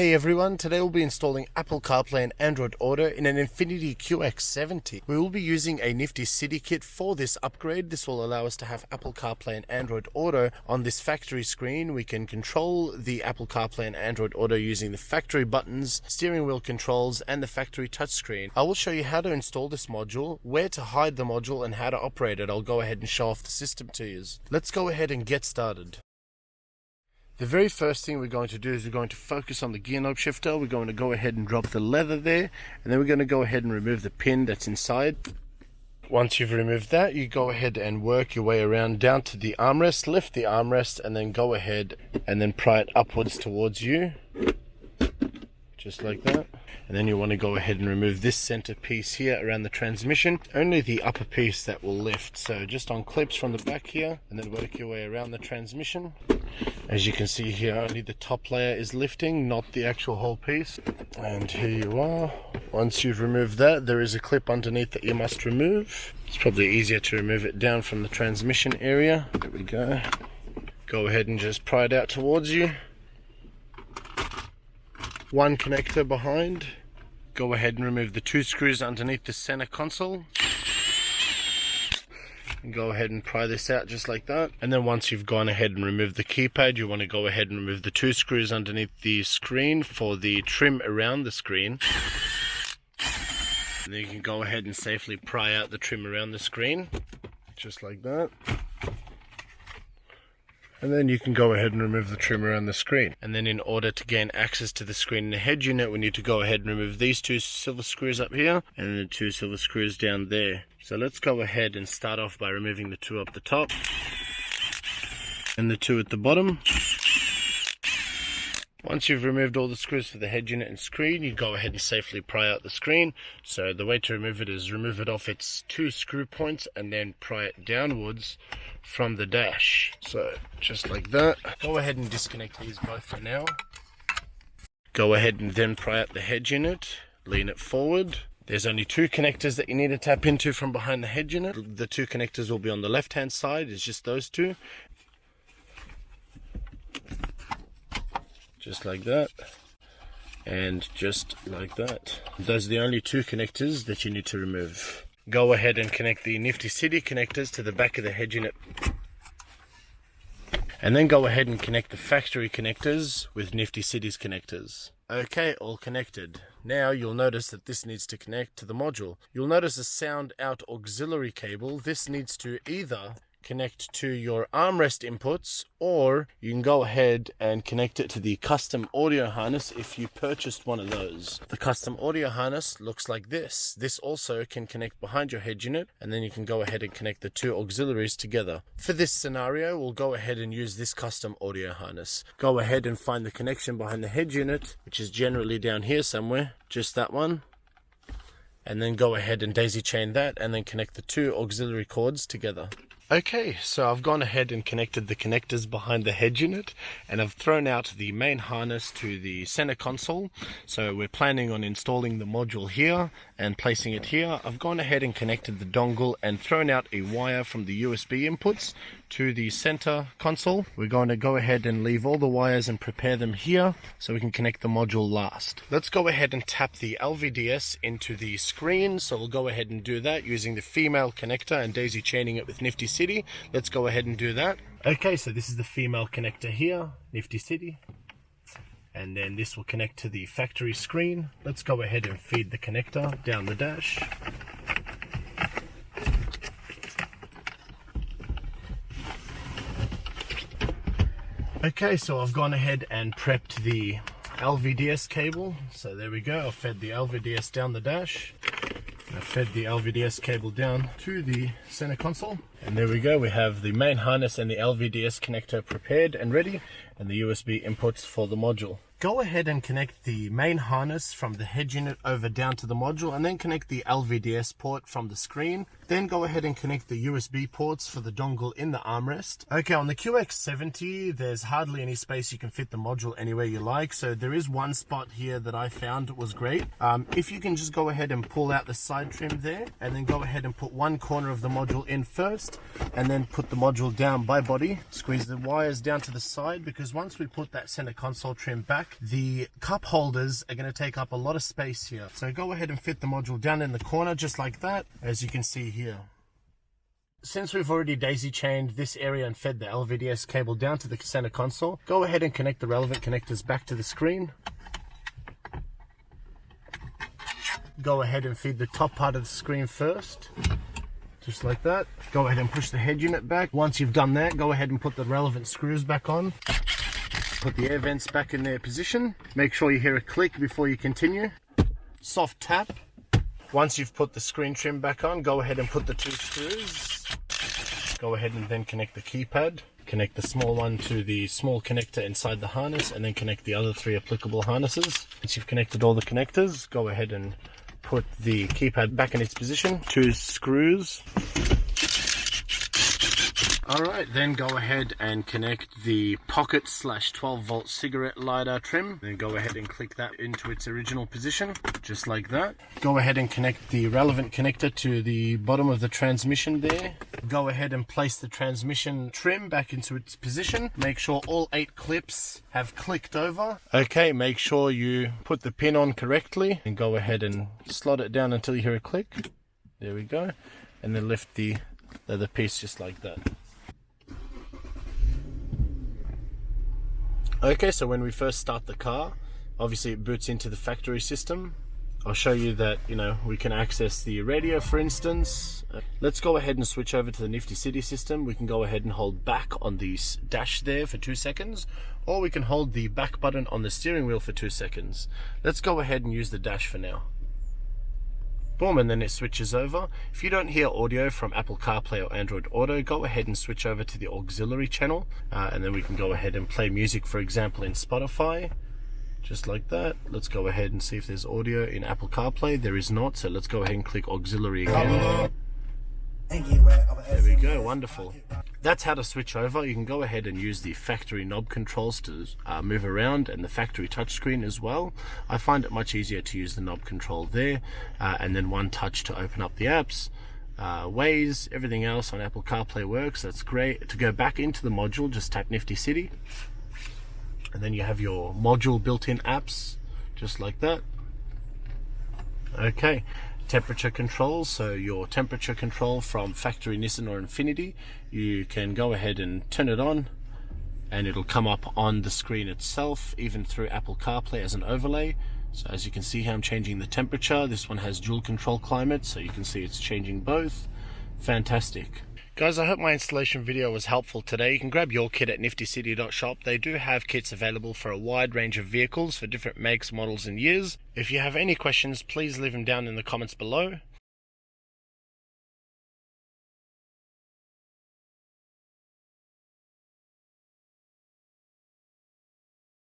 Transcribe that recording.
Hey everyone, today we'll be installing Apple CarPlay and Android Auto in an Infiniti QX70. We will be using a Nifty City kit for this upgrade. This will allow us to have Apple CarPlay and Android Auto on this factory screen. We can control the Apple CarPlay and Android Auto using the factory buttons, steering wheel controls, and the factory touchscreen. I will show you how to install this module, where to hide the module, and how to operate it. I'll go ahead and show off the system to you. Let's go ahead and get started. The very first thing we're going to do is we're going to focus on the gear knob shifter. We're going to go ahead and drop the leather there, and then we're going to go ahead and remove the pin that's inside. Once you've removed that, you go ahead and work your way around down to the armrest, lift the armrest, and then go ahead and then pry it upwards towards you, just like that. And then you want to go ahead and remove this center piece here around the transmission, only the upper piece that will lift. So just on clips from the back here, and then work your way around the transmission. As you can see here, only the top layer is lifting, not the actual whole piece. And here you are. Once you've removed that, there is a clip underneath that you must remove. It's probably easier to remove it down from the transmission area. There we go. Go ahead and just pry it out towards you. One connector behind. Go ahead and remove the two screws underneath the center console. And go ahead and pry this out just like that. And then once you've gone ahead and removed the keypad, you want to go ahead and remove the two screws underneath the screen for the trim around the screen. And then you can go ahead and safely pry out the trim around the screen, just like that. And then you can go ahead and remove the trim around the screen. And then in order to gain access to the screen in the head unit, we need to go ahead and remove these two silver screws up here and the two silver screws down there. So let's go ahead and start off by removing the two up the top and the two at the bottom. Once you've removed all the screws for the head unit and screen, you go ahead and safely pry out the screen. So the way to remove it is remove it off its two screw points and then pry it downwards from the dash. So just like that. Go ahead and disconnect these both for now. Go ahead and then pry out the head unit, lean it forward. There's only two connectors that you need to tap into from behind the head unit. The two connectors will be on the left hand side, it's just those two. Just like that, and just like that. Those are the only two connectors that you need to remove. Go ahead and connect the Nifty City connectors to the back of the head unit. And then go ahead and connect the factory connectors with Nifty City's connectors. Okay, all connected. Now you'll notice that this needs to connect to the module. You'll notice a sound out auxiliary cable. This needs to either connect to your armrest inputs, or you can go ahead and connect it to the custom audio harness if you purchased one of those. The custom audio harness looks like this. This also can connect behind your head unit, and then you can go ahead and connect the two auxiliaries together. For this scenario, we'll go ahead and use this custom audio harness. Go ahead and find the connection behind the head unit, which is generally down here somewhere, just that one. And then go ahead and daisy chain that, and then connect the two auxiliary cords together. Okay, so I've gone ahead and connected the connectors behind the head unit, and I've thrown out the main harness to the center console. So we're planning on installing the module here and placing it here. I've gone ahead and connected the dongle and thrown out a wire from the USB inputs to the center console. We're going to go ahead and leave all the wires and prepare them here so we can connect the module last. Let's go ahead and tap the LVDS into the screen. So we'll go ahead and do that using the female connector and daisy chaining it with Nifty City. Let's go ahead and do that. Okay, so this is the female connector here, Nifty City. And then this will connect to the factory screen. Let's go ahead and feed the connector down the dash. Okay, so I've gone ahead and prepped the LVDS cable. So there we go, I've fed the LVDS down the dash. I've fed the LVDS cable down to the center console. And there we go, we have the main harness and the LVDS connector prepared and ready, and the USB inputs for the module. Go ahead and connect the main harness from the head unit over down to the module, and then connect the LVDS port from the screen Then go ahead and connect the USB ports for the dongle in the armrest. Okay, on the QX70, there's hardly any space. You can fit the module anywhere you like. So there is one spot here that I found was great. If you can just go ahead and pull out the side trim there, and then go ahead and put one corner of the module in first, and then put the module down by body. Squeeze the wires down to the side, because once we put that center console trim back, the cup holders are going to take up a lot of space here. So go ahead and fit the module down in the corner just like that, as you can see here. Since we've already daisy chained this area and fed the LVDS cable down to the center console, go ahead and connect the relevant connectors back to the screen. Go ahead and feed the top part of the screen first, just like that. Go ahead and push the head unit back. Once you've done that, go ahead and put the relevant screws back on. Put the air vents back in their position. Make sure you hear a click before you continue. Soft tap. Once you've put the screen trim back on, go ahead and put the 2 screws. Go ahead and then connect the keypad. Connect the small one to the small connector inside the harness, and then connect the other 3 applicable harnesses. Once you've connected all the connectors, go ahead and put the keypad back in its position. 2 screws. Alright, then go ahead and connect the pocket / 12 volt cigarette lighter trim. Then go ahead and click that into its original position, just like that. Go ahead and connect the relevant connector to the bottom of the transmission there. Go ahead and place the transmission trim back into its position. Make sure all 8 clips have clicked over. Okay, make sure you put the pin on correctly, and go ahead and slot it down until you hear a click. There we go. And then lift the leather piece just like that. Okay, so when we first start the car, obviously it boots into the factory system. I'll show you that, we can access the radio, for instance. Let's go ahead and switch over to the Nifty City system. We can go ahead and hold back on the dash there for 2 seconds, or we can hold the back button on the steering wheel for 2 seconds. Let's go ahead and use the dash for now. Boom, and then it switches over. If you don't hear audio from Apple CarPlay or Android Auto, go ahead and switch over to the auxiliary channel, and then we can go ahead and play music, for example, in Spotify, just like that. Let's go ahead and see if there's audio in Apple CarPlay. There is not, so let's go ahead and click auxiliary again. There we go, wonderful. That's how to switch over. You can go ahead and use the factory knob controls to move around, and the factory touchscreen as well. I find it much easier to use the knob control there, and then one touch to open up the apps. Waze, everything else on Apple CarPlay works. That's great. To go back into the module, just tap Nifty City, and then you have your module built-in apps, just like that. Okay. Temperature controls, so your temperature control from factory Nissan or Infiniti, you can go ahead and turn it on, and it'll come up on the screen itself, even through Apple CarPlay as an overlay. So as you can see here, I'm changing the temperature. This one has dual control climate, so you can see it's changing both. Fantastic. Guys, I hope my installation video was helpful today. You can grab your kit at niftycity.shop. They do have kits available for a wide range of vehicles for different makes, models and years. If you have any questions, please leave them down in the comments below.